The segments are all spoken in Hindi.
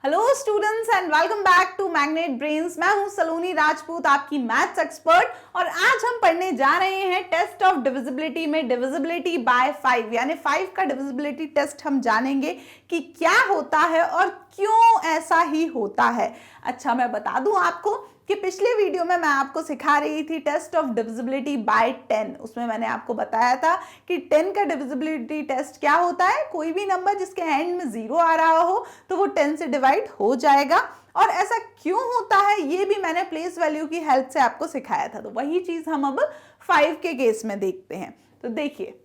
Hello students and welcome back to magnet brains. मैं हूं सलोनी राजपूत, आपकी मैथ्स एक्सपर्ट, और आज हम पढ़ने जा रहे हैं टेस्ट ऑफ डिविजिबिलिटी में डिविजिबिलिटी बाय 5 यानी 5 का डिविजिबिलिटी टेस्ट हम जानेंगे कि क्या होता है और क्यों ऐसा ही होता है। अच्छा, मैं बता दूं आपको कि पिछले वीडियो में मैं आपको सिखा रही थी टेस्ट ऑफ डिविजिबिलिटी बाय 10। उसमें मैंने आपको बताया था कि 10 का डिविजिबिलिटी टेस्ट क्या होता है। कोई भी नंबर जिसके एंड में 0 आ रहा हो तो वो 10 से डिवाइड हो जाएगा, और ऐसा क्यों होता है ये भी मैंने प्लेस वैल्यू की हेल्प से आपको सिखाया था। तो वही चीज हम अब 5 के केस में देखते हैं। तो देखिए,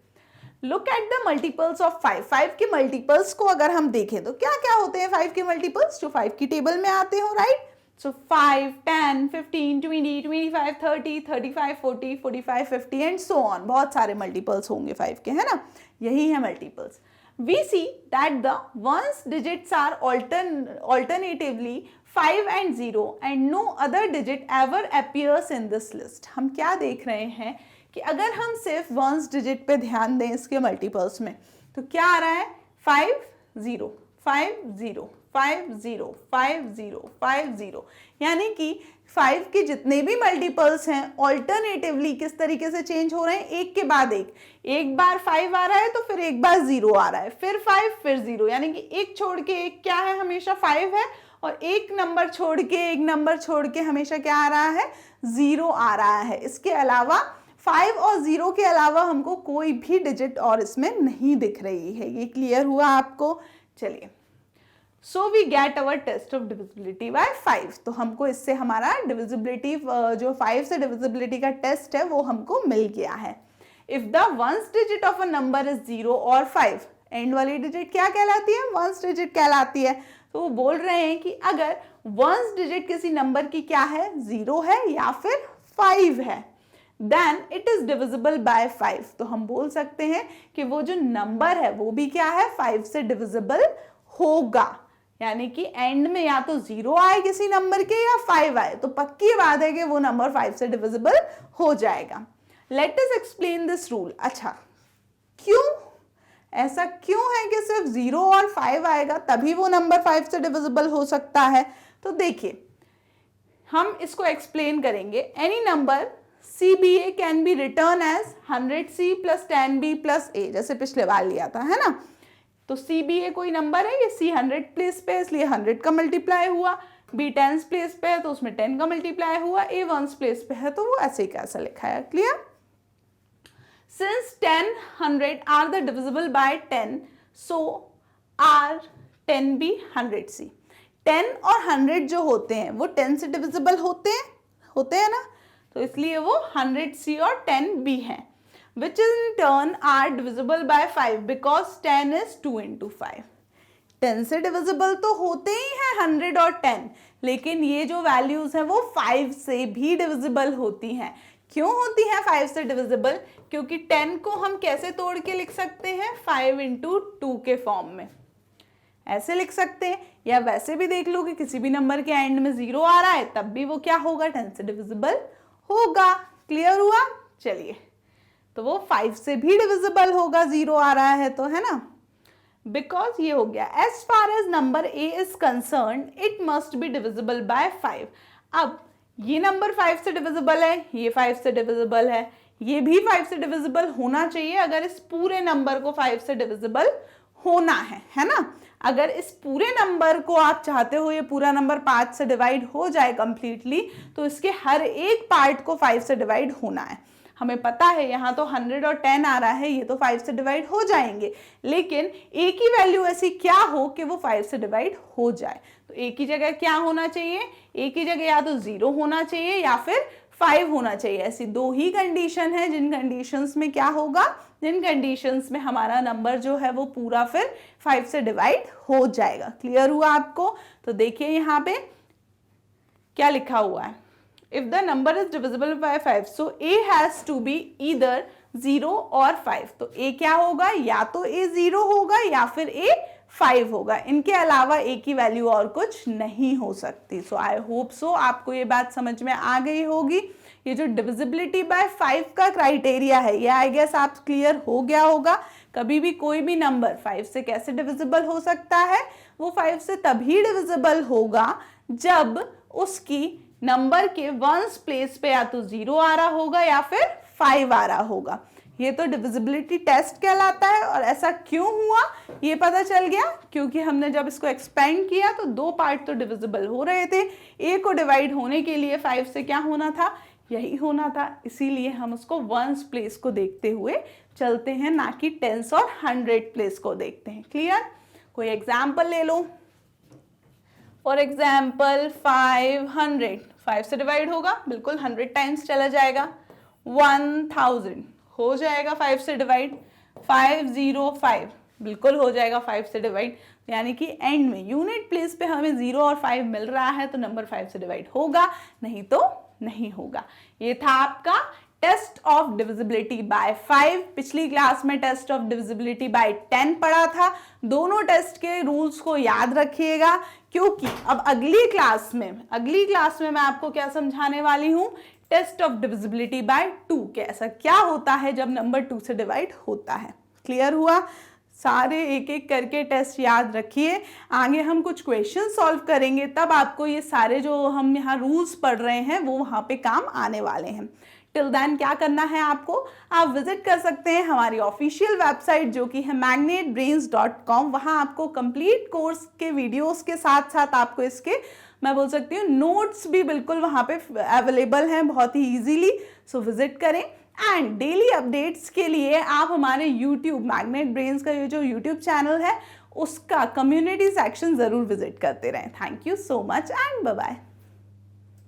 look at the multiples of 5। 5 के मल्टीपल्स को अगर हम देखें तो क्या क्या होते हैं 5 के मल्टीपल्स जो 5 की टेबल में आते हो, right. So 5, 10, 15, 20, 25, 30, 35, 40, 45, 50 and so on। बहुत सारे मल्टीपल्स होंगे 5 के, है ना। यही है multiples. We see that the ones digits are alternatively 5 and 0 and no other digit ever appears in this list। हम क्या देख रहे हैं कि अगर हम सिर्फ वंस डिजिट पे ध्यान दें इसके मल्टीपल्स में तो क्या आ रहा है 5, 0, 5, 0, 5, 0, 5, 0, 5, 0, यानी कि 5 के जितने भी मल्टीपल्स हैं ऑल्टरनेटिवली किस तरीके से चेंज हो रहे हैं, एक के बाद एक बार 5 आ रहा है तो फिर एक बार 0 आ रहा है, फिर 5 फिर 0, यानी कि एक छोड़ के एक क्या है, हमेशा 5 है, और एक नंबर छोड़ के हमेशा क्या आ रहा है, 0 आ रहा है। इसके अलावा 5 और 0 के अलावा हमको कोई भी डिजिट और इसमें नहीं दिख रही है। ये क्लियर हुआ आपको? चलिए, So we get our test of divisibility by 5। तो हमको इससे हमारा डिविजिबिलिटी जो 5 से डिविजिबिलिटी का टेस्ट है वो हमको मिल गया है। If the ones digit of a number is 0 और 5, एंड वाली डिजिट क्या कहलाती है, वंस डिजिट कहलाती है। तो वो बोल रहे हैं कि अगर वंस डिजिट किसी नंबर की क्या है, 0 है या फिर 5 है, then it is divisible by 5। तो हम बोल सकते हैं कि वो जो नंबर है वो भी क्या है, 5 से डिविजिबल होगा। यानी कि एंड में या तो 0 आए किसी नंबर के या 5 आए तो पक्की बात है कि वो नंबर 5 से डिविजिबल हो जाएगा। Let us explain this rule. अच्छा, क्यों ऐसा क्यों है कि सिर्फ 0 और 5 आएगा तभी वो नंबर 5 से डिविजिबल हो सकता है? तो देखिए, हम इसको एक्सप्लेन करेंगे। Any number CBA can be return as 100C + 10B + A, जैसे पिछले बार लिया था, है ना। तो CBA कोई नंबर है, ये C 100 प्लेस पे है इसलिए 100 का मल्टीप्लाई हुआ, B 10 प्लेस पे है तो उसमें 10 का मल्टीप्लाई हुआ, A 1 प्लेस पे है तो वो ऐसे ही कैसा लिखा है। Clear? Since 10, 100 are the divisible by 10, so are 10B 100C। 10 और 100 जो होते हैं वो 10 से डिविजिबल होते हैं ना, तो इसलिए वो 100C और 10B हैं, which in turn are divisible by 5 because 10 is 2 into 5। 10 से डिविजिबल तो होते ही हैं 100 और 10, लेकिन ये जो वैल्यूज हैं वो 5 से भी डिविजिबल होती हैं। क्यों होती हैं 5 से डिविजिबल? क्योंकि 10 को हम कैसे तोड़ के लिख सकते हैं, 5 into 2 के फॉर्म में ऐसे लिख सकते हैं, या वैसे भी देख लो कि किसी भी नंबर के एंड में 0 आ रहा है तब भी वो क्या होगा, 10 से डिविजिबल होगा। क्लियर हुआ? चलिए, तो वो 5 से भी डिविजिबल होगा, 0 आ रहा है तो, है ना। बिकॉज ये हो गया, as far as number A is concern it must be divisible by 5। अब ये नंबर 5 से डिविजिबल है, ये 5 से डिविजिबल है, ये भी 5 से डिविजिबल होना चाहिए अगर इस पूरे नंबर को 5 से डिविजिबल होना है ना। अगर इस पूरे नंबर को आप चाहते हो ये पूरा नंबर 5 से डिवाइड हो जाए कंप्लीटली, तो इसके हर एक पार्ट को 5 से डिवाइड होना है। हमें पता है यहाँ तो 100 और 10 आ रहा है, ये तो 5 से डिवाइड हो जाएंगे, लेकिन A की वैल्यू ऐसी क्या हो कि वो 5 से डिवाइड हो जाए। तो A की जगह क्या होना चाहिए, A की जगह या तो 0 होना चाहिए या फिर 5 होना चाहिए। ऐसी दो ही कंडीशन है जिन कंडीशंस में क्या होगा, जिन कंडीशंस में हमारा नंबर जो है वो पूरा फिर 5 से डिवाइड हो जाएगा। क्लियर हुआ आपको? तो देखिए यहाँ पे क्या लिखा हुआ है, if the number is divisible by 5 so A has to be either 0 और 5। तो A क्या होगा, या तो A 0 होगा या फिर A 5 होगा, इनके अलावा A की वैल्यू और कुछ नहीं हो सकती। सो आई होप सो आपको ये बात समझ में आ गई होगी। ये जो डिविजिबिलिटी बाय 5 का क्राइटेरिया है ये आई गेस आप क्लियर हो गया होगा। कभी भी कोई भी नंबर 5 से कैसे डिविजिबल हो सकता है, वो 5 से तभी डिविजिबल होगा जब उसकी नंबर के वंस प्लेस पे या तो 0 आ रहा होगा या फिर 5 आ रहा होगा। ये तो डिविजिबिलिटी टेस्ट कहलाता है। और ऐसा क्यों हुआ ये पता चल गया, क्योंकि हमने जब इसको एक्सपेंड किया तो 2 पार्ट तो डिविजिबल हो रहे थे। ए को डिवाइड होने के लिए 5 से क्या होना था, यही होना था। इसीलिए हम उसको वंस प्लेस को देखते हुए चलते हैं, ना कि टेंस और 100 प्लेस को देखते हैं। क्लियर? कोई एग्जाम्पल ले लो। फॉर एग्जाम्पल 500 5 से डिवाइड होगा, बिल्कुल 100 टाइम्स चला जाएगा। 1000 हो जाएगा 5 से डिवाइड। 505 बिल्कुल हो जाएगा 5 से डिवाइड। यानी कि एंड में यूनिट प्लेस पे हमें 0 और 5 मिल रहा है तो नंबर 5 से डिवाइड होगा, नहीं तो नहीं होगा। ये था आपका टेस्ट ऑफ डिविजिबिलिटी बाय 5। पिछली क्लास में टेस्ट ऑफ डिविजिबिलिटी बाय 10 पढ़ा था। दोनों टेस्ट के रूल्स को याद रखिएगा, क्योंकि अब अगली क्लास में मैं आपको क्या समझाने वाली हूं, टेस्ट ऑफ डिविजिबिलिटी बाय 2 के ऐसा क्या होता है जब नंबर 2 से डिवाइड होता है। क्लियर हुआ? सारे एक एक करके टेस्ट याद रखिए। आगे हम कुछ क्वेश्चन सॉल्व करेंगे, तब आपको ये सारे जो हम यहाँ रूल्स पढ़ रहे हैं वो वहाँ पे काम आने वाले हैं। टिल देन क्या करना है आपको, आप विजिट कर सकते हैं हमारी ऑफिशियल वेबसाइट जो कि है magnetbrains.com। वहाँ आपको कंप्लीट कोर्स के वीडियोस के साथ साथ आपको इसके मैं बोल सकती हूँ नोट्स भी बिल्कुल वहाँ पे अवेलेबल हैं बहुत ही इजीली। सो विजिट करें। एंड डेली अपडेट्स के लिए आप हमारे यूट्यूब मैग्नेट ब्रेन्स का ये जो यूट्यूब चैनल है उसका कम्युनिटी सेक्शन ज़रूर विजिट करते रहें। Thank you so much and bye bye.